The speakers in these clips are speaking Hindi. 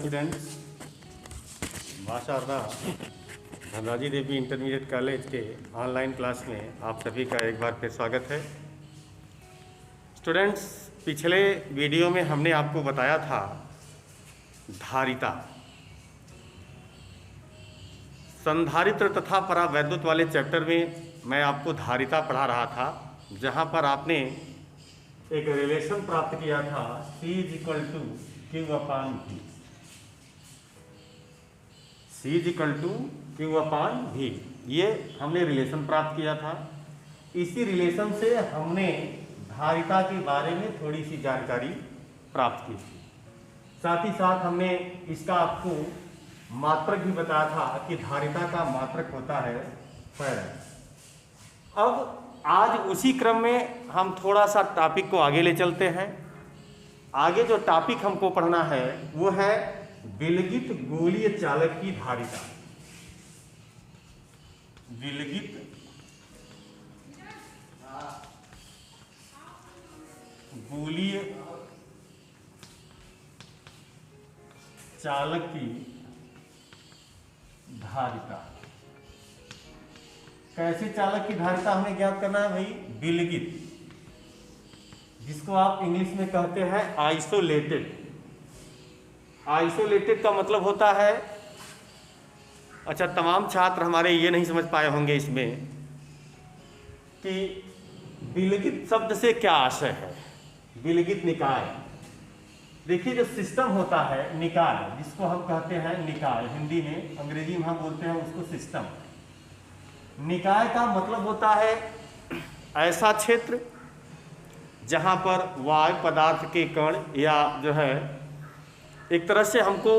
स्टूडेंट्स, माशाअल्लाह धनराजी देवी इंटरमीडिएट कॉलेज के ऑनलाइन क्लास में आप सभी का एक बार फिर स्वागत है। स्टूडेंट्स, पिछले वीडियो में हमने आपको बताया था धारिता, संधारित्र तथा परावैद्युत वाले चैप्टर में मैं आपको धारिता पढ़ा रहा था, जहाँ पर आपने एक रिलेशन प्राप्त किया था C = Q/V। C = Q/V, ये हमने रिलेशन प्राप्त किया था। इसी रिलेशन से हमने धारिता के बारे में थोड़ी सी जानकारी प्राप्त की थी। साथ ही साथ हमने इसका आपको मात्रक भी बताया था कि धारिता का मात्रक होता है फैराड। अब आज उसी क्रम में हम थोड़ा सा टॉपिक को आगे ले चलते हैं। आगे जो टॉपिक हमको पढ़ना है वो है विलगित गोलीय चालक की धारिता। विलगित गोलीय चालक की धारिता। कैसे चालक की धारिता हमें ज्ञात करना है भाई? विलगित, जिसको आप इंग्लिश में कहते हैं आइसोलेटेड। आइसोलेटेड का मतलब होता है, अच्छा तमाम छात्र हमारे ये नहीं समझ पाए होंगे इसमें कि विलगित शब्द से क्या आशय है। विलगित निकाय, देखिए जो सिस्टम होता है निकाय, जिसको हम कहते हैं निकाय, हिंदी में, अंग्रेजी में हम बोलते हैं उसको सिस्टम। निकाय का मतलब होता है ऐसा क्षेत्र जहाँ पर वायु पदार्थ के कण या जो है एक तरह से हमको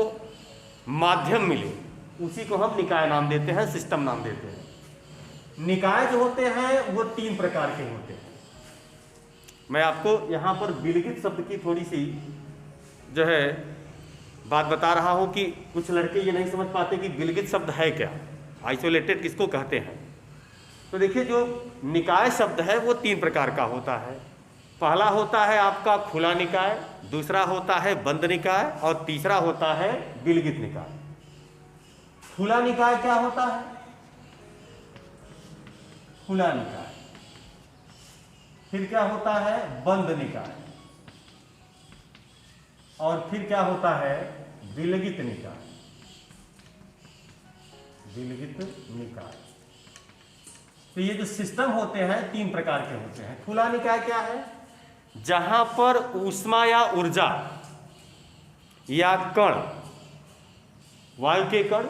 माध्यम मिले, उसी को हम निकाय नाम देते हैं, सिस्टम नाम देते हैं। निकाय जो होते हैं वो 3 प्रकार के होते हैं। मैं आपको यहाँ पर विलगित शब्द की थोड़ी सी जो है बात बता रहा हूँ कि कुछ लड़के ये नहीं समझ पाते कि विलगित शब्द है क्या, आइसोलेटेड किसको कहते हैं। तो देखिए जो निकाय शब्द है वो 3 प्रकार का होता है। पहला होता है आपका खुला निकाय, दूसरा होता है बंद निकाय और तीसरा होता है विलगित निकाय। खुला निकाय क्या होता है? खुला निकाय। फिर क्या होता है? बंद निकाय। और फिर क्या होता है? विलगित निकाय। विलगित निकाय। तो ये जो सिस्टम होते हैं 3 प्रकार के होते हैं। खुला निकाय क्या है? जहां पर ऊष्मा या ऊर्जा या कण, वायु के कण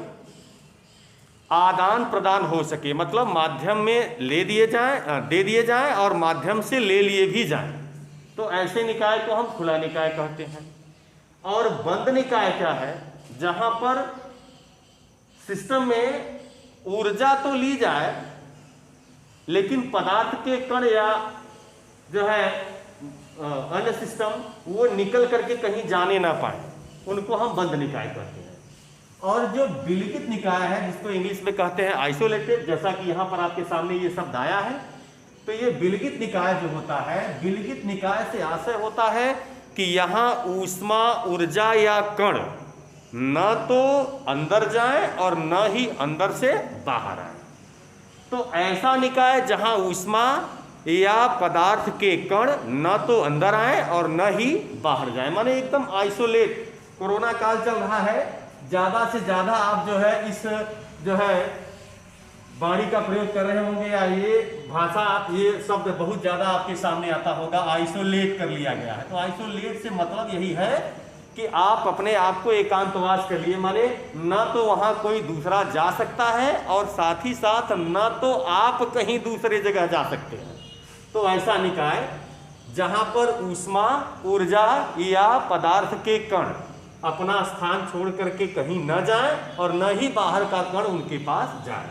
आदान प्रदान हो सके, मतलब माध्यम में दे दिए जाएं और माध्यम से ले लिए भी जाएं, तो ऐसे निकाय को हम खुला निकाय कहते हैं। और बंद निकाय क्या है? जहां पर सिस्टम में ऊर्जा तो ली जाए लेकिन पदार्थ के कण या जो है अन्य सिस्टम वो निकल करके कहीं जाने ना पाए, उनको हम बंद निकाय कहते हैं। और जो विलगित निकाय है, जिसको इंग्लिश में कहते हैं आइसोलेटेड, जैसा कि यहाँ पर आपके सामने ये शब्द आया है, तो ये विलगित निकाय जो होता है, विलगित निकाय से आशय होता है कि यहाँ ऊष्मा, ऊर्जा या कण न तो अंदर जाए और न ही अंदर से बाहर आए। तो ऐसा निकाय जहाँ ऊष्मा या पदार्थ के कण न तो अंदर आए और न ही बाहर जाए, माने एकदम आइसोलेट। कोरोना काल चल रहा है, ज़्यादा से ज़्यादा आप जो है इस जो है वाणी का प्रयोग कर रहे होंगे या ये भाषा, ये शब्द बहुत ज़्यादा आपके सामने आता होगा, आइसोलेट कर लिया गया है। तो आइसोलेट से मतलब यही है कि आप अपने आप को एकांतवास कर लिए, माने न तो वहाँ कोई दूसरा जा सकता है और साथ ही साथ न तो आप कहीं दूसरे जगह जा सकते हैं। तो ऐसा निकाय जहाँ पर ऊष्मा, ऊर्जा या पदार्थ के कण अपना स्थान छोड़ करके कहीं न जाए और न ही बाहर का कण उनके पास जाए,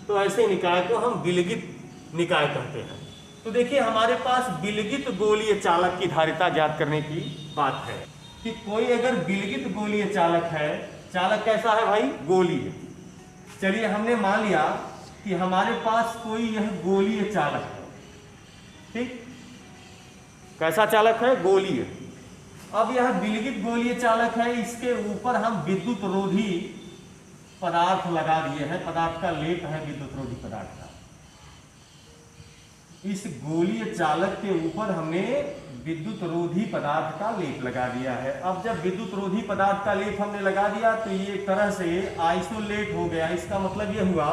तो ऐसे निकाय को हम विलगित निकाय कहते हैं। तो देखिए हमारे पास विलगित गोलीय चालक की धारिता ज्ञात करने की बात है कि कोई अगर विलगित गोलीय चालक है, चालक कैसा है भाई? गोलीय। चलिए हमने मान लिया कि हमारे पास कोई यह गोलीय चालक है, ठीक? कैसा चालक है? गोलीय। अब यह विलगित गोलीय चालक है, इसके ऊपर हम विद्युत रोधी पदार्थ लगा दिए हैं, पदार्थ का लेप है विद्युत रोधी पदार्थ का। इस गोलीय चालक के ऊपर हमने विद्युत रोधी पदार्थ का लेप लगा दिया है। अब जब विद्युत रोधी पदार्थ का लेप हमने लगा दिया तो ये एक तरह से आइसोलेट हो गया। इसका मतलब ये हुआ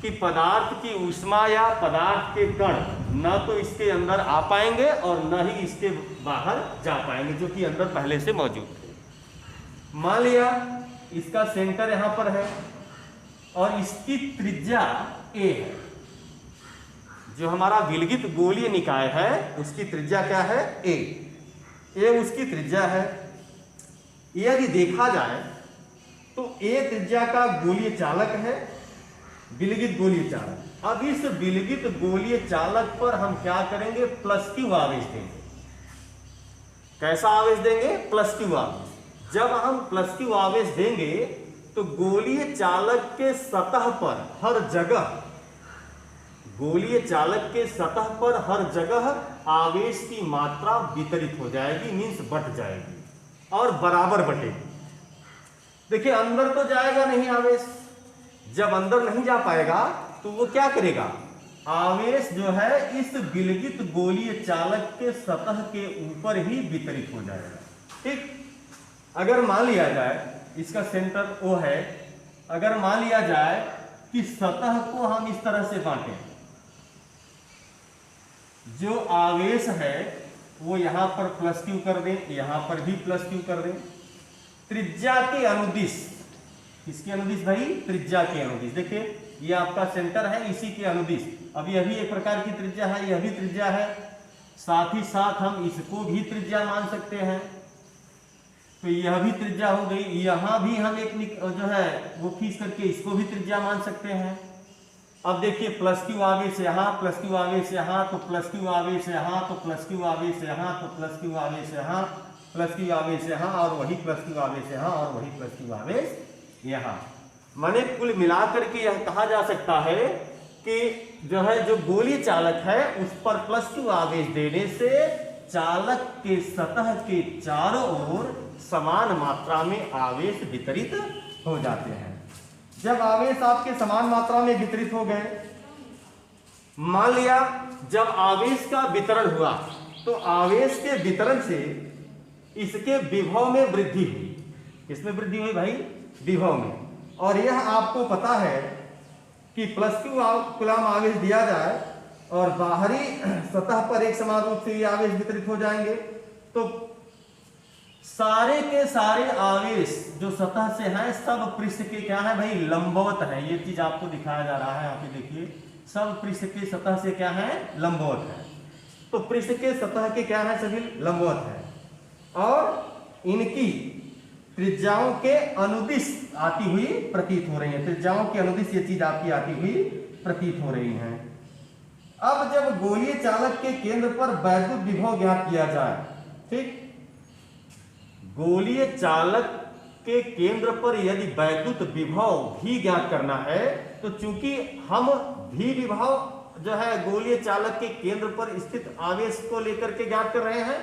कि पदार्थ की ऊष्मा या पदार्थ के कण न तो इसके अंदर आ पाएंगे और न ही इसके बाहर जा पाएंगे, जो कि अंदर पहले से मौजूद थे। मान लिया इसका सेंटर यहां पर है और इसकी त्रिज्या a है। जो हमारा विलगित गोलीय निकाय है उसकी त्रिज्या क्या है? a उसकी त्रिज्या है। यदि देखा जाए तो a त्रिज्या का गोलीय चालक है, विलगित गोलीय चालक। अब इस विलगित गोलीय चालक पर हम क्या करेंगे? प्लस क्यू आवेश देंगे। कैसा आवेश देंगे? प्लस क्यू आवेश। जब हम प्लस क्यू आवेश देंगे तो गोलीय चालक के सतह पर हर जगह, गोलीय चालक के सतह पर हर जगह आवेश की मात्रा वितरित हो जाएगी, मीन्स बट जाएगी और बराबर बटेगी। देखिए अंदर तो जाएगा नहीं आवेश, जब अंदर नहीं जा पाएगा तो वो क्या करेगा? आवेश जो है इस विलगित गोलीय चालक के सतह के ऊपर ही वितरित हो जाएगा। ठीक, अगर मान लिया जाए इसका सेंटर O है, अगर मान लिया जाए कि सतह को हम इस तरह से बांटें, जो आवेश है वो यहां पर प्लस क्यू कर दें, यहां पर भी प्लस क्यू कर दें। त्रिज्या के अनुदिश, किसके अनुदिश भाई? त्रिज्या के अनुदिश। देखिए ये आपका सेंटर है, इसी के अनुदिश। अब यह भी एक प्रकार की त्रिज्या है, यह भी त्रिज्या है, साथ ही साथ हम इसको भी त्रिज्या मान सकते हैं। तो यह भी त्रिज्या हो गई। यहां भी हम एक जो है वो खींच करके इसको भी त्रिज्या मान सकते हैं। अब देखिए प्लस क्यू आवेश यहाँ, प्लस क्यू आवेश यहाँ, तो प्लस क्यू आवेश यहाँ, तो प्लस क्यू आवेश यहाँ, तो प्लस क्यू आवेश यहाँ, प्लस क्यू आवेश यहाँ और वही प्लस क्यू आवेश यहाँ और वही प्लस क्यू आवेश यहाँ। माने कुल मिलाकर के यह कहा जा सकता है कि जो है जो गोलीय चालक है उस पर प्लस क्यू आवेश देने से चालक के सतह के चारों ओर समान मात्रा में आवेश वितरित हो जाते हैं। जब आवेश आपके समान मात्रा में वितरित हो गए, मान लिया जब आवेश का वितरण हुआ तो आवेश के वितरण से इसके विभव में वृद्धि हुई। किसमें वृद्धि हुई भाई? विभव में। और यह आपको पता है कि प्लस क्यू कूलम आवेश दिया जाए और बाहरी सतह पर एक समान रूप से ये आवेश वितरित हो जाएंगे तो सारे के सारे आवेश जो सतह से हैं सब पृष्ठ के क्या है भाई? लंबवत है। ये चीज आपको दिखाया जा रहा है, यहाँ पे देखिए सब पृष्ठ के सतह से क्या है? लंबवत है। तो पृष्ठ के सतह के क्या है? सभी लंबवत है और इनकी त्रिज्याओं के अनुदिश आती हुई प्रतीत हो रही है। त्रिज्याओं के अनुदिश ये चीज आपकी आती हुई प्रतीत हो रही है। अब जब गोलीय चालक के केंद्र पर वैद्युत विभव ज्ञात किया जाए, ठीक, गोलीय चालक के केंद्र पर यदि वैद्युत विभव भी ज्ञात करना है तो चूंकि हम भी विभव जो है गोलीय चालक के केंद्र पर स्थित आवेश को लेकर के ज्ञात कर रहे हैं,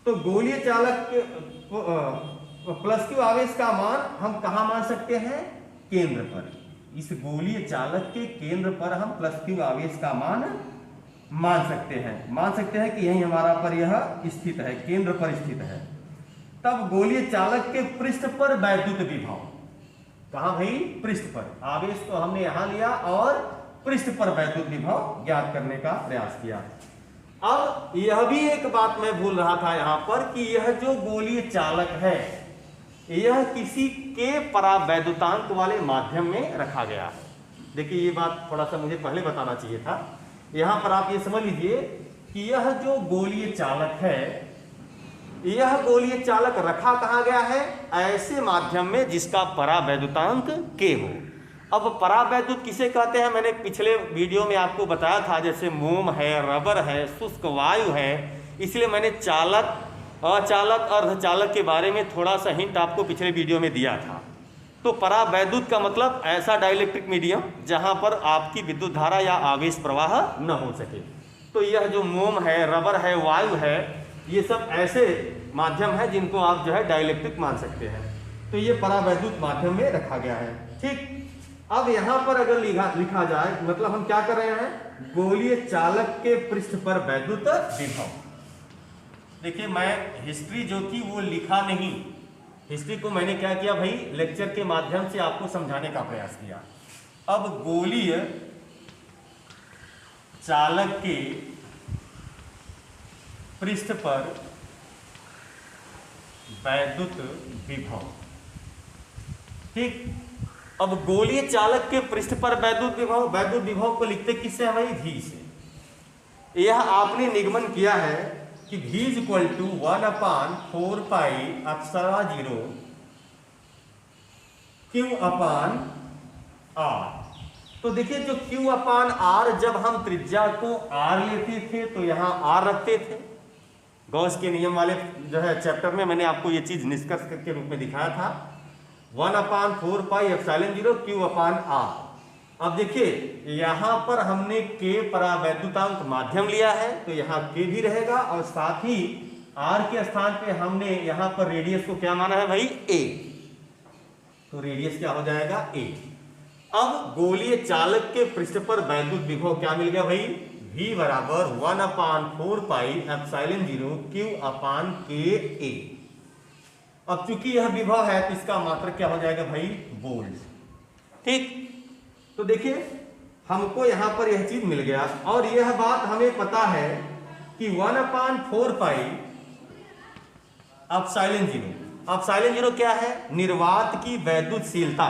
तो गोलीय चालक के प्लस क्यू आवेश का मान हम कहां मान सकते हैं? केंद्र पर। इस गोलीय चालक के केंद्र पर हम प्लस क्यू आवेश का मान मान सकते हैं कि यही हमारा पर यह स्थित है, केंद्र पर स्थित है। तब गोलीय चालक के पृष्ठ पर वैद्युत विभव, कहां भाई? पृष्ठ पर। आवेश को हमने यहां लिया और पृष्ठ पर वैद्युत विभव ज्ञात करने का प्रयास किया। अब यह भी एक बात मैं भूल रहा था यहां पर कि यह जो गोलीय चालक है यह किसी के परावैद्युतांक वाले माध्यम में रखा गया है। देखिए ये बात थोड़ा सा मुझे पहले बताना चाहिए था। यहां पर आप ये समझ लीजिए कि यह जो गोलीय चालक है यह गोलीय चालक रखा कहां गया है? ऐसे माध्यम में जिसका परावैद्युतांक K हो। अब परावैद्युत किसे कहते हैं? मैंने पिछले वीडियो में आपको बताया था, जैसे मोम है, रबर है, शुष्क वायु है। इसलिए मैंने चालक, अचालक, अर्धचालक के बारे में थोड़ा सा हिंट आपको पिछले वीडियो में दिया था। तो परावैद्युत का मतलब ऐसा डाइलेक्ट्रिक मीडियम जहां पर आपकी विद्युत धारा या आवेश प्रवाह न हो सके। तो यह जो मोम है, रबर है, वायु है, ये सब ऐसे माध्यम है जिनको आप जो है डाइलेक्ट्रिक मान सकते हैं। तो ये परावैद्युत माध्यम में रखा गया है। ठीक, अब यहां पर अगर लिखा जाए, मतलब हम क्या कर रहे हैं, गोलीय चालक के पृष्ठ पर वैद्युत विभव। देखिए मैं हिस्ट्री जो थी वो लिखा नहीं, हिस्ट्री को मैंने क्या किया भाई, लेक्चर के माध्यम से आपको समझाने का प्रयास किया। अब गोलीय चालक के पृष्ठ पर वैद्युत विभव। ठीक, अब गोलीय चालक के पृष्ठ पर वैद्युत विभव को लिखते किससे है भाई, भी से। यह आपने निगमन किया है कि v equal to 1/4 pi epsilon 0 Q upon R। तो देखिए जो Q अपान R, जब हम त्रिज्या को R लेते थे तो यहाँ R रखते थे। गॉस के नियम वाले जो है चैप्टर में मैंने आपको ये चीज निष्कर्ष के रूप में दिखाया था, 1/4 pi epsilon 0 Q upon R। अब देखिए यहां पर हमने K परावैद्युतांक माध्यम लिया है तो यहाँ K भी रहेगा, और साथ ही R के स्थान पे हमने यहां पर रेडियस को क्या माना है भाई, A। तो रेडियस क्या हो जाएगा, A। अब गोलीय चालक के पृष्ठ पर वैद्युत विभव क्या मिल गया भाई, V बराबर 1/4 पाई एप्सिलॉन 0 Q अपान KA। अब चूंकि यह विभव है तो इसका मात्रक क्या हो जाएगा भाई, वोल्ट। ठीक, तो देखिए हमको यहां पर यह चीज मिल गया, और यह बात हमें पता है कि 1/4 पाई एप्सिलॉन 0, एप्सिलॉन 0 क्या है, निर्वात की वैद्युतशीलता।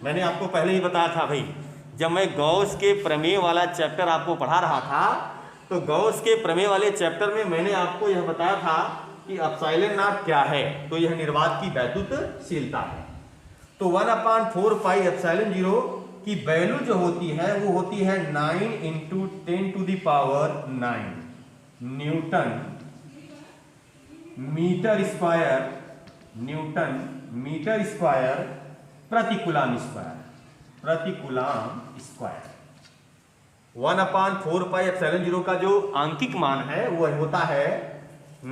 मैंने आपको पहले ही बताया था भाई, जब मैं गॉस के प्रमेय वाला चैप्टर आपको पढ़ा रहा था, तो गॉस के प्रमेय वाले चैप्टर में मैंने आपको यह बताया था कि एप्सिलॉन नॉट क्या है, तो यह निर्वात की वैद्युतशीलता है। तो 1/4 पाई एप्सिलॉन 0 की वैल्यू जो होती है वो होती है 9 × 10⁹ न्यूटन मीटर स्क्वायर प्रति कूलम स्क्वायर। 1/4 पाई एप्सिलॉन 0 का जो आंकिक मान है वह होता है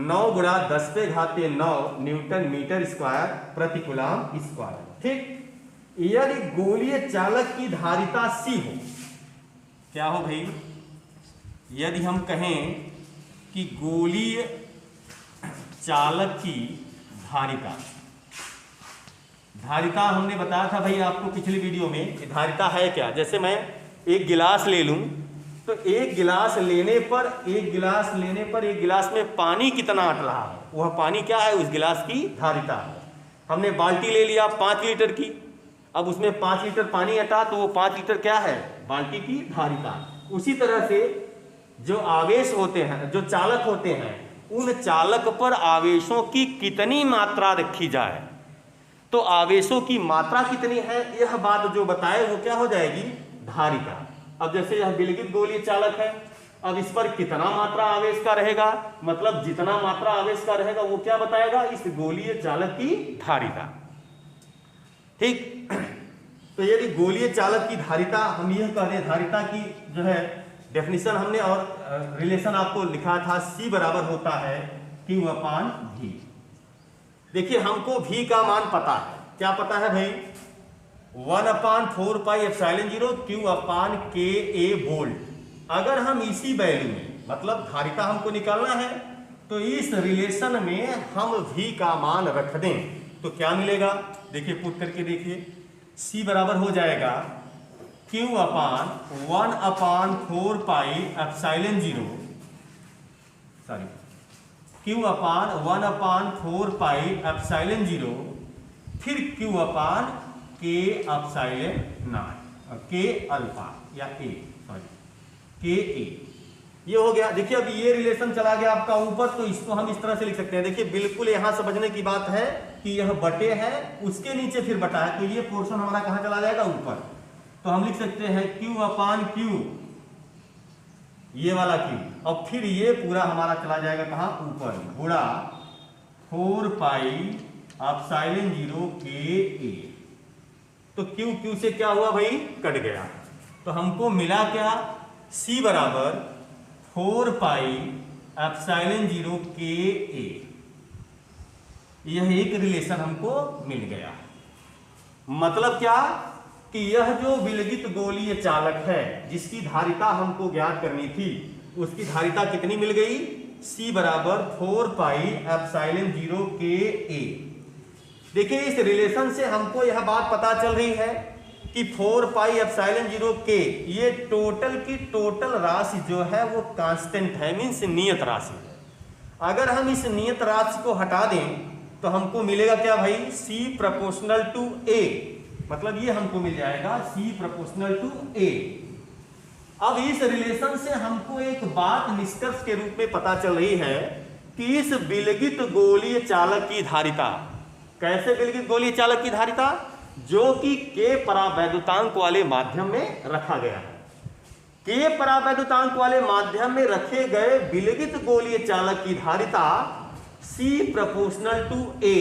9 × 10⁹ न्यूटन मीटर स्क्वायर प्रति कूलम स्क्वायर। ठीक, यदि गोलीय चालक की धारिता C हो, क्या हो भाई, यदि हम कहें कि गोलीय चालक की धारिता हमने बताया था भाई आपको पिछली वीडियो में कि धारिता है क्या। जैसे मैं एक गिलास ले लूं तो एक गिलास लेने पर एक गिलास में पानी कितना अट रहा है, वह पानी क्या है, उस गिलास की धारिता है। हमने बाल्टी ले लिया 5 लीटर की, अब उसमें 5 लीटर पानी हटा तो वो 5 लीटर क्या है, बाल्टी की धारिता। उसी तरह से जो आवेश होते हैं, जो चालक होते हैं, उन चालक पर आवेशों की कितनी मात्रा रखी जाए, तो आवेशों की मात्रा कितनी है यह बात जो बताए वो क्या हो जाएगी, धारिता। अब जैसे यह विलगित गोलीय चालक है, अब इस पर कितना मात्रा आवेश का रहेगा, मतलब जितना मात्रा आवेश का रहेगा वो क्या बताएगा, इस गोलीय चालक की धारिता। ठीक, तो यदि गोलीय चालक की धारिता, हम यह कह रहे हैं धारिता की जो है डेफिनेशन हमने और रिलेशन आपको लिखा था, C बराबर होता है Q अपान V। देखिए हमको V का मान पता है, क्या पता है भाई, 1/4 पाई एप्सिलॉन 0 Q अपान KA वोल्ट। अगर हम इसी वैल्यू में, मतलब धारिता हमको निकालना है, तो इस रिलेशन में हम V का मान रख दें तो क्या मिलेगा, देखिए पुट करके देखिए, C बराबर हो जाएगा Q अपान 1/4 पाई एप्सिलॉन 0, सॉरी Q अपान 1/4 पाई एप्सिलॉन 0, फिर Q upon K epsilon not, K alpha या A, सॉरी KA, ये हो गया। देखिए अब ये रिलेशन चला गया आपका ऊपर, तो इसको हम इस तरह से लिख सकते हैं। देखिए बिल्कुल यहां समझने की बात है कि यह बटे है, उसके नीचे फिर बटा है, तो ये पोर्शन हमारा कहां चला जाएगा, ऊपर। तो हम लिख सकते हैं Q अपान Q, ये वाला Q, और फिर ये पूरा हमारा चला जाएगा कहां, ऊपर, गुणा 4 पाई एप्सिलॉन 0 KA। तो Q से क्या हुआ भाई, कट गया, तो हमको मिला क्या, C बराबर 4 पाई एप्सिलॉन 0 KA। यह एक रिलेशन हमको मिल गया। मतलब क्या कि यह जो विलगित गोलीय चालक है जिसकी धारिता हमको ज्ञात करनी थी, उसकी धारिता कितनी मिल गई? C बराबर 4 पाई एप्सिलॉन 0 के A। देखिए इस रिलेशन से हमको यह बात पता चल रही है कि 4 पाई एप्सिलॉन 0 के ये टोटल की टोटल राशि जो है वो कांस्टेंट है, मीन्स नियत राशि है। अगर हम इस नियत राशि को हटा दें तो हमको मिलेगा क्या भाई? C proportional to A। मतलब ये हमको मिल जाएगा C प्रोपोर्शनल टू A। अब इस रिलेशन से हमको एक बात निष्कर्ष के रूप में पता चल रही है कि इस विलगित गोलीय चालक की धारिता, कैसे विलगित गोलीय चालक की धारिता? जो कि K परावैद्युतांक वाले माध्यम में रखा गया है। K परावैद्युतांक वाले माध्यम में रखे गए विलगित गोलीय चालक की धारिता C प्रोपोर्शनल टू A।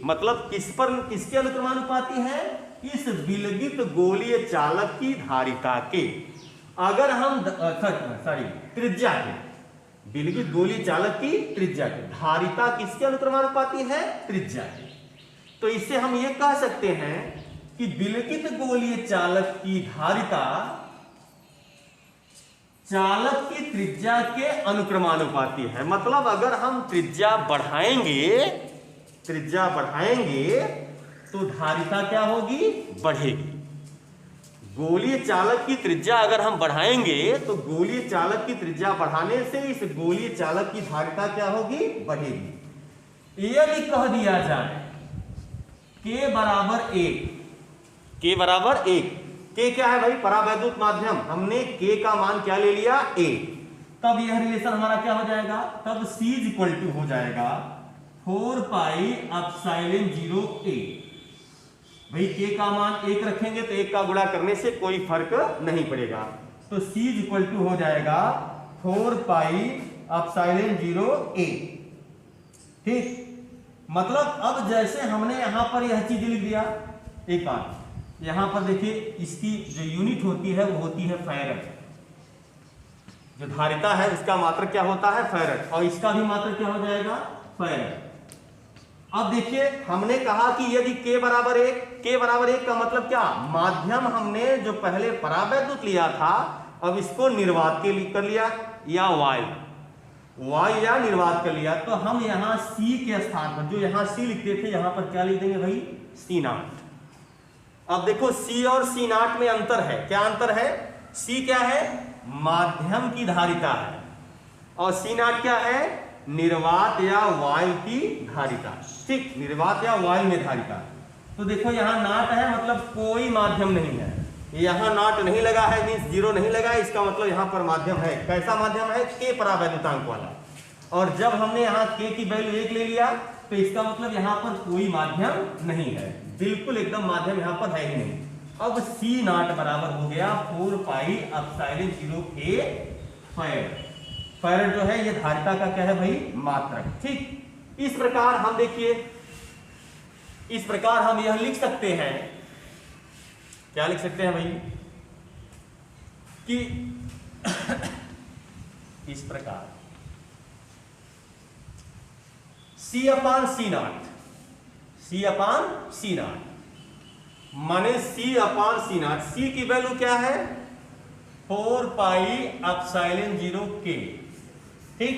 मतलब किसके अनुक्रमानुपाती है? इस विलगित गोलीय चालक की धारिता के। अगर हम त्रिज्या के, विलगित गोलीय चालक की त्रिज्या के, धारिता किसके अनुक्रमानुपाती है? त्रिज्या के। तो इससे हम ये कह सकते हैं कि विलगित गोलीय चालक की धारिता चालक की त्रिज्या के अनुक्रमानुपाती है। मतलब अगर हम त्रिज्या बढ़ाएंगे तो धारिता क्या होगी? बढ़ेगी। गोलीय चालक की त्रिज्या अगर हम बढ़ाएंगे तो गोलीय चालक की त्रिज्या बढ़ाने से इस गोलीय चालक की धारिता क्या होगी? बढ़ेगी। यदि कह दिया जाए K बराबर 1, K बराबर 1, K क्या है भाई? परावैद्युत माध्यम। हमने K का मान क्या ले लिया? A। तब यह रिलेशन हमारा क्या हो जाएगा? तब C इक्वल टू हो जाएगा 4 पाई एप्सिलॉन 0 A। भाई K का मान 1 रखेंगे तो 1 का गुणा करने से कोई फर्क नहीं पड़ेगा। तो C इक्वल टू हो जाएगा 4 पाई एप्सिलॉन 0 A। ठीक। मतलब अब जैसे हमने यहां पर यह चीज लिख दिया, एक बात यहां पर देखिए, इसकी जो यूनिट होती है वो होती है फैरड। जो धारिता है उसका मात्रक क्या होता है? फैरड। और इसका भी मात्रक क्या हो जाएगा? फैरड। अब देखिए हमने कहा कि यदि K बराबर 1 का मतलब क्या? माध्यम हमने जो पहले परावैद्युत लिया था अब इसको निर्वात के लिए कर लिया, या वाई या निर्वात कर लिया। तो हम यहाँ C के स्थान पर, जो यहाँ C लिखते थे, यहाँ पर क्या लिख देंगे भाई? C0। अब देखो C और C0 में अंतर है। क्या अंतर है? C क्या है? माध्यम की धारिता है, और C0 क्या है? निर्वात या वायु की धारिता। ठीक, निर्वात या वायु में धारिता। तो देखो यहाँ नाट है, मतलब कोई माध्यम नहीं है। यहाँ नाट नहीं लगा है, मीन्स 0 नहीं लगा है, इसका मतलब यहाँ पर माध्यम है। कैसा माध्यम है? K परावैद्युतांक वाला। और जब हमने यहाँ K की वैल्यू 1 ले लिया तो इसका मतलब यहाँ पर कोई माध्यम नहीं है, बिल्कुल एकदम माध्यम यहाँ पर है ही नहीं। अब C0 बराबर हो गया 4 pi epsilon 0 K farad. Farad जो है ये धारिता का क्या है भाई? मात्रक। ठीक। इस प्रकार हम देखिए, इस प्रकार हम यह लिख सकते हैं, क्या लिख सकते हैं भाई? कि इस प्रकार C अपान C0 माने C अपान C0। C की वैल्यू क्या है? 4 पाई एप्सिलॉन 0 K। ठीक।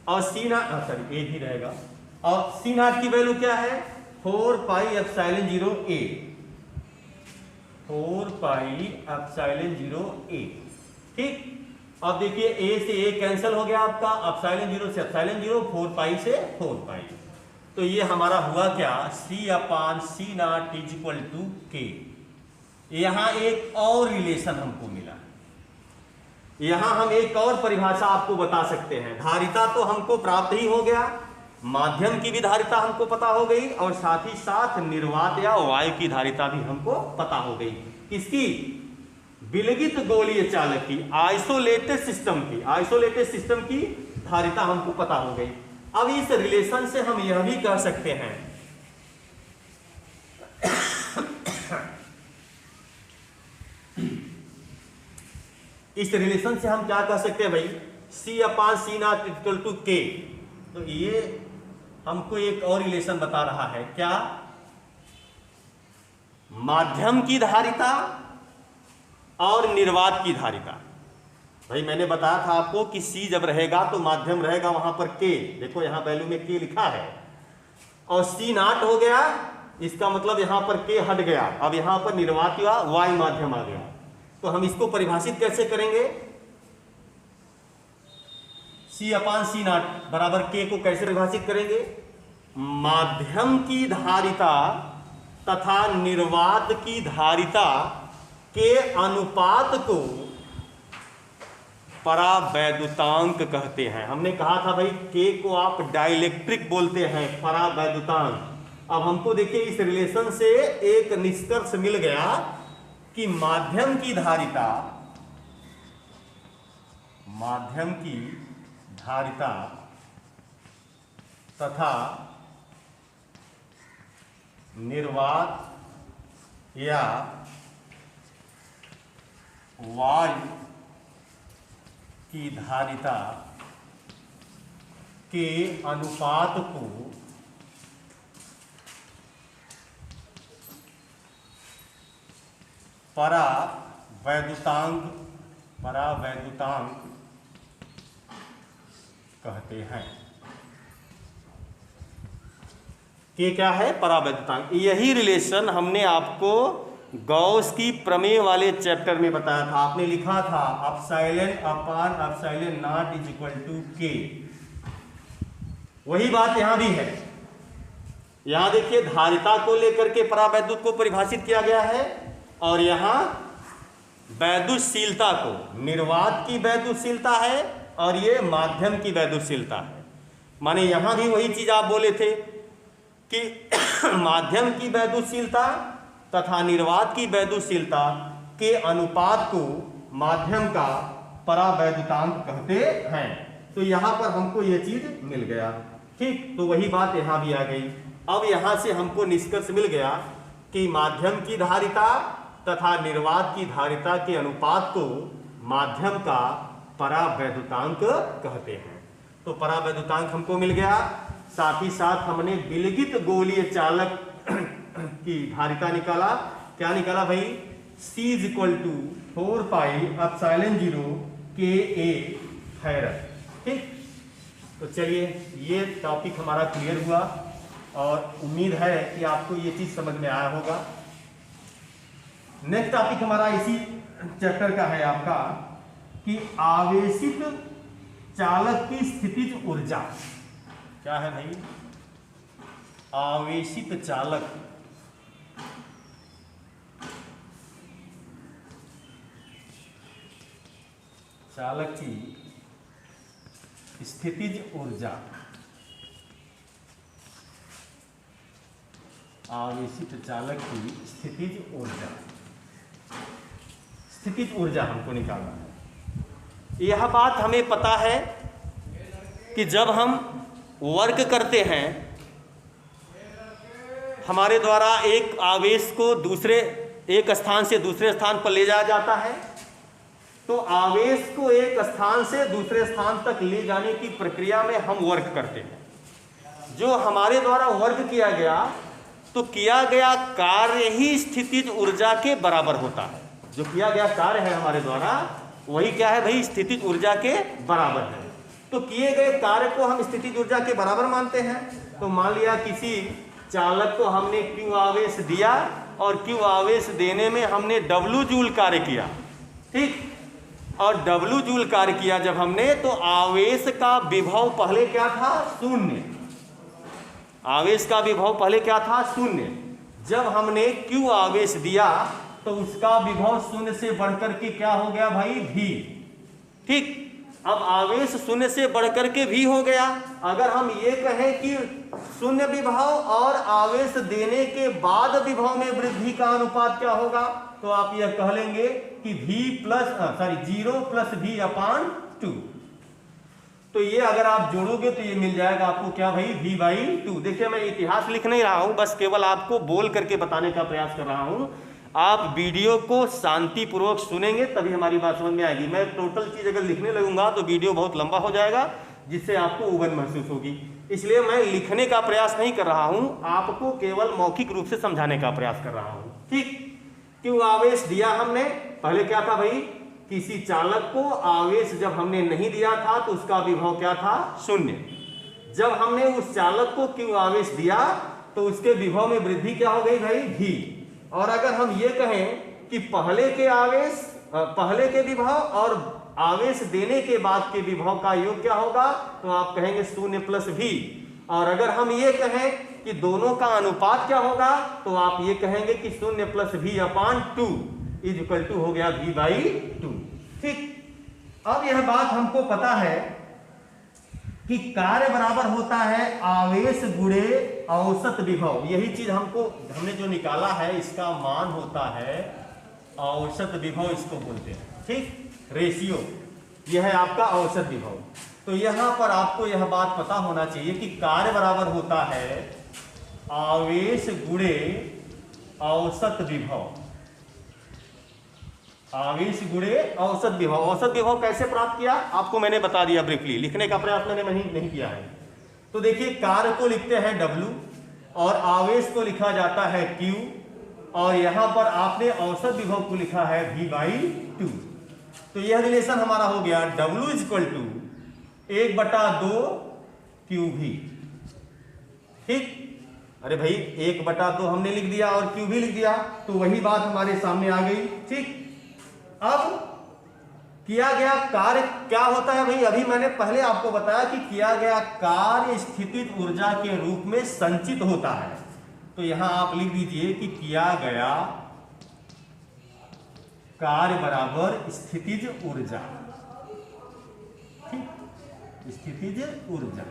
और C0 सॉरी A भी रहेगा, और C0 की वैल्यू क्या है? 4 pi epsilon 0 A। 4 pi epsilon 0 A। ठीक। अब देखिए A से A कैंसिल हो गया आपका, एप्सिलॉन 0 से एप्सिलॉन 0, 4 पाई से 4 पाई। तो ये हमारा हुआ क्या? C upon C0 is equal to K। यहां एक और रिलेशन हमको मिला। यहां हम एक और परिभाषा आपको बता सकते हैं। धारिता तो हमको प्राप्त ही हो गया, माध्यम की भी धारिता हमको पता हो गई, और साथ ही साथ निर्वात या वायु की धारिता भी हमको पता हो गई। किसकी? विलगित गोलीय चालक की, आइसोलेटेड सिस्टम की धारिता हमको पता हो गई। अब इस रिलेशन से हम यह भी कह सकते हैं इस रिलेशन से हम क्या कह सकते हैं भाई? C upon C0 equal to K। तो ये हमको एक और रिलेशन बता रहा है, क्या? माध्यम की धारिता और निर्वात की धारिता। भाई मैंने बताया था आपको कि C जब रहेगा तो माध्यम रहेगा वहां पर K, देखो यहां वैल्यू में K लिखा है, और C नॉट हो गया, इसका मतलब यहां पर K हट गया, अब यहां पर निर्वात या Y माध्यम आ गया। तो हम इसको परिभाषित कैसे करेंगे? C/C नॉट बराबर K को कैसे परिभाषित करेंगे? माध्यम की धारिता तथा निर्वात की धारिता के अनुपात को परावैद्युतांक कहते हैं। हमने कहा था भाई K को आप डाइलेक्ट्रिक बोलते हैं, परावैद्युतांक। अब हमको देखिए इस रिलेशन से एक निष्कर्ष मिल गया कि माध्यम की धारिता तथा निर्वात या वायु की धारिता के अनुपात को परावैद्युतांक कहते हैं। ये क्या है? परावैद्युतांक। यही रिलेशन हमने आपको गॉस की प्रमेय वाले चैप्टर में बताया था। आपने लिखा था epsilon upon epsilon not is equal to K। वही बात यहां भी है। यहां देखिए धारिता को लेकर के परावैद्युत को परिभाषित किया गया है, और यहां वैद्युतशीलता को, निर्वात की वैद्युतशीलता है और ये माध्यम की वैद्युतशीलता है। माने यहां भी वही चीज आप बोले थे कि माध्यम की वैद्युतशीलता तथा निर्वात की वैद्युतशीलता के अनुपात को माध्यम का परावैद्युतांक कहते हैं। तो यहां पर हमको ये चीज मिल गया, ठीक। तो वही बात यहां भी आ गई। अब यहां से हमको निष्कर्ष मिल गया कि माध्यम की धारिता तथा निर्वात की धारिता के अनुपात को माध्यम का परावैद्युतांक कहते हैं। तो परावैद्युतांक हमको मिल गया, साथ ही साथ हमने विलगित गोलीय चालक की धारिता निकाला। क्या निकाला भाई? C is equal to 4 pi epsilon 0 Ka farad, ठीक। तो चलिए ये टॉपिक हमारा क्लियर हुआ और उम्मीद है कि आपको ये चीज समझ में आया होगा। नेक्स्ट टॉपिक हमारा इसी चैप्टर का है आपका कि आवेशित चालक की स्थितिज ऊर्जा। क्या है भाई? आवेशित चालक की स्थितिज ऊर्जा। आवेशित चालक की स्थितिज ऊर्जा, स्थितिज ऊर्जा हमको निकालना है। यह बात हमें पता है कि जब हम वर्क करते हैं, हमारे द्वारा एक आवेश को एक स्थान से दूसरे स्थान पर ले जाया जाता है, तो आवेश को एक स्थान से दूसरे स्थान तक ले जाने की प्रक्रिया में हम वर्क करते हैं। जो हमारे द्वारा वर्क किया गया, तो किया गया कार्य ही स्थितिज ऊर्जा के बराबर होता है। जो किया गया कार्य है हमारे द्वारा, वही क्या है भाई? स्थितिज ऊर्जा के बराबर है। तो किए गए कार्य को हम स्थितिज ऊर्जा के बराबर मानते हैं। तो मान लिया किसी चालक को हमने Q आवेश दिया और Q आवेश देने में हमने W जूल कार्य किया, ठीक। और W जूल कार्य किया जब हमने, तो आवेश का विभव पहले क्या था? शून्य। आवेश का विभव पहले क्या था? शून्य। जब हमने Q आवेश दिया तो उसका विभव शून्य से बढ़कर के क्या हो गया भाई? V, ठीक। अब आवेश शून्य से बढ़कर के V हो गया। अगर हम ये कहें कि शून्य विभव और आवेश देने के बाद विभव में वृद्धि का अनुपात क्या होगा, तो आप यह कह लेंगे कि 0 प्लस V/2। तो ये अगर आप जोड़ोगे तो ये मिल जाएगा आपको क्या भाई? V/2। देखिए मैं इतिहास लिख नहीं रहा हूं, बस केवल आपको बोल करके बताने का प्रयास कर रहा हूं। आप वीडियो को शांतिपूर्वक सुनेंगे तभी हमारी बात समझ में आएगी। मैं टोटल चीज अगर लिखने लगूंगा तो वीडियो बहुत लंबा हो जाएगा, जिससे आपको उबन महसूस होगी। इसलिए मैं लिखने का प्रयास नहीं कर रहा हूं, आपको केवल मौखिक रूप से समझाने का प्रयास कर रहा हूं। ठीक, क्यों आवेश दिया हमने, पहले क्या था भाई, किसी चालक को आवेश जब हमने नहीं दिया था तो उसका विभव क्या था, शून्य। जब हमने उस चालक को क्यों आवेश दिया तो उसके विभव में वृद्धि क्या हो गई भाई, भी। और अगर हम ये कहें कि पहले के विभव और आवेश देने के बाद के विभव का योग क्या होगा, तो आप कहेंगे शून्य प्लस भी। और अगर हम ये कहें कि दोनों का अनुपात क्या होगा, तो आप ये कहेंगे कि शून्य प्लस भी अपान 2 इज इक्वल टू हो गया v बाई 2। ठीक, अब यह बात हमको पता है कि कार्य बराबर होता है आवेश गुणे औसत विभव। यही चीज हमने जो निकाला है इसका मान होता है औसत विभव, इसको बोलते हैं। ठीक, रेशियो, यह है आपका औसत विभव। तो यहां पर आपको यह बात पता होना चाहिए कि कार्य बराबर होता है आवेश गुणे औसत विभव। आवेश गुणे औसत विभव। औसत विभव कैसे प्राप्त किया आपको मैंने बता दिया ब्रीफली, लिखने का प्रयास मैंने नहीं किया है। तो देखिए, कार्य को लिखते हैं W और आवेश को लिखा जाता है Q, और यहां पर आपने औसत विभव को लिखा है V बाई 2। तो यह रिलेशन हमारा हो गया W is equal to 1/2 QV। ठीक, अरे भाई 1/2 हमने लिख दिया और QV लिख दिया, तो वही बात हमारे सामने आ गई। ठीक, अब किया गया कार्य क्या होता है भाई, अभी मैंने पहले आपको बताया कि किया गया कार्य स्थितिज ऊर्जा के रूप में संचित होता है। तो यहां आप लिख दीजिए कि किया गया कार्य बराबर स्थितिज ऊर्जा। ठीक, स्थितिज ऊर्जा।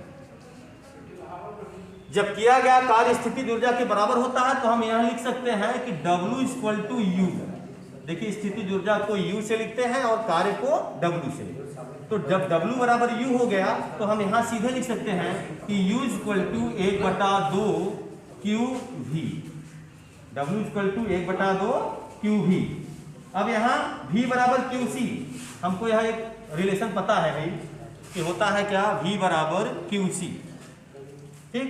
जब किया गया कार्य स्थितिज ऊर्जा के बराबर होता है तो हम यहां लिख सकते हैं कि W इक्वल टू U। देखिए, स्थितिज ऊर्जा को U से लिखते हैं और कार्य को W से। तो जब W बराबर U हो गया तो हम यहां सीधे लिख सकते हैं कि U equal to 1/2 QV। W equal to 1/2 QV। अब यहां V बराबर QC, हमको यह एक रिलेशन पता है भाई कि होता है क्या, V बराबर QC। ठीक,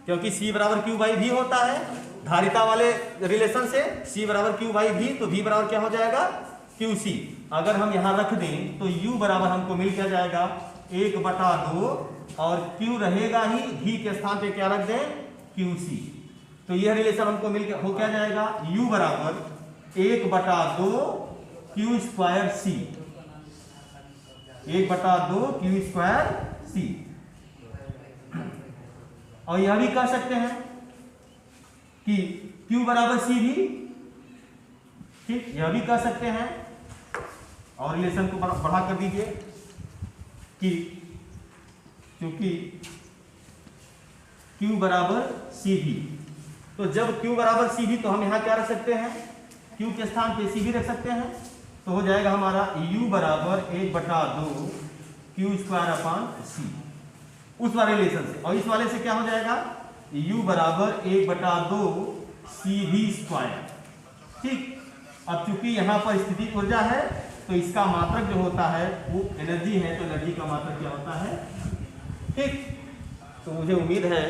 क्योंकि C बराबर Q बाई V होता है धारिता वाले रिलेशन से, C बराबर Q बाई V, तो V बराबर क्या हो जाएगा, QC। अगर हम यहां रख दें तो U बराबर हमको मिल क्या जाएगा 1/2, और Q रहेगा ही, V के स्थान पे क्या रख दें, QC। तो यह रिलेशन हमको मिल हो क्या जाएगा, U बराबर 1/2 Q square C। 1/2 Q square C। और यह भी कह सकते हैं कि Q बराबर C भी। ठीक, यह भी कह सकते हैं, और रिलेशन को बढ़ा कर दीजिए कि क्योंकि Q बराबर C भी, तो जब Q बराबर C भी तो हम यहां क्या रख सकते हैं, Q के स्थान पे C भी रख सकते हैं। तो हो जाएगा हमारा U बराबर 1/2 Q स्क्वायर अपान C, उस वाले रिलेशन से। और इस वाले से क्या हो जाएगा, U बराबर 1/2 CV स्क्वायर। ठीक, अब चूंकि यहाँ पर स्थिति ऊर्जा है तो इसका मात्रक जो होता है वो एनर्जी है, तो एनर्जी का मात्रक क्या होता है। ठीक, तो मुझे उम्मीद है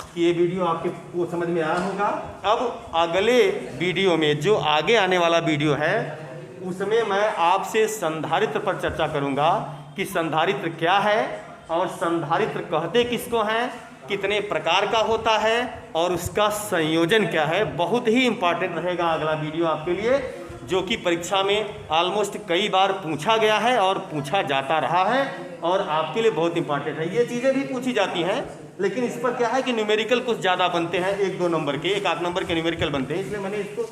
कि ये वीडियो आपको समझ में आया होगा। अब अगले वीडियो में, जो आगे आने वाला वीडियो है, उसमें मैं आपसे संधारित्र पर चर्चा करूँगा कि संधारित्र क्या है और संधारित्र कहते किसको हैं, कितने प्रकार का होता है और उसका संयोजन क्या है। बहुत ही इंपॉर्टेंट रहेगा अगला वीडियो आपके लिए, जो कि परीक्षा में ऑलमोस्ट कई बार पूछा गया है और पूछा जाता रहा है और आपके लिए बहुत इंपॉर्टेंट है। ये चीज़ें भी पूछी जाती हैं, लेकिन इस पर क्या है कि न्यूमेरिकल कुछ ज़्यादा बनते हैं, 1-2 नंबर के, 1-8 नंबर के न्यूमेरिकल बनते हैं। इसलिए मैंने इसको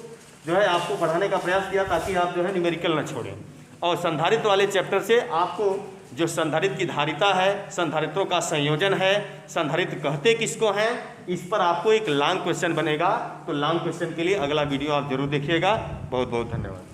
जो है आपको पढ़ाने का प्रयास किया ताकि आप जो है न्यूमेरिकल न छोड़ें। और संधारित्र वाले चैप्टर से आपको जो संधारित्र की धारिता है, संधारित्रों का संयोजन है, संधारित्र कहते किसको हैं, इस पर आपको एक लॉन्ग क्वेश्चन बनेगा। तो लॉन्ग क्वेश्चन के लिए अगला वीडियो आप जरूर देखिएगा। बहुत बहुत धन्यवाद।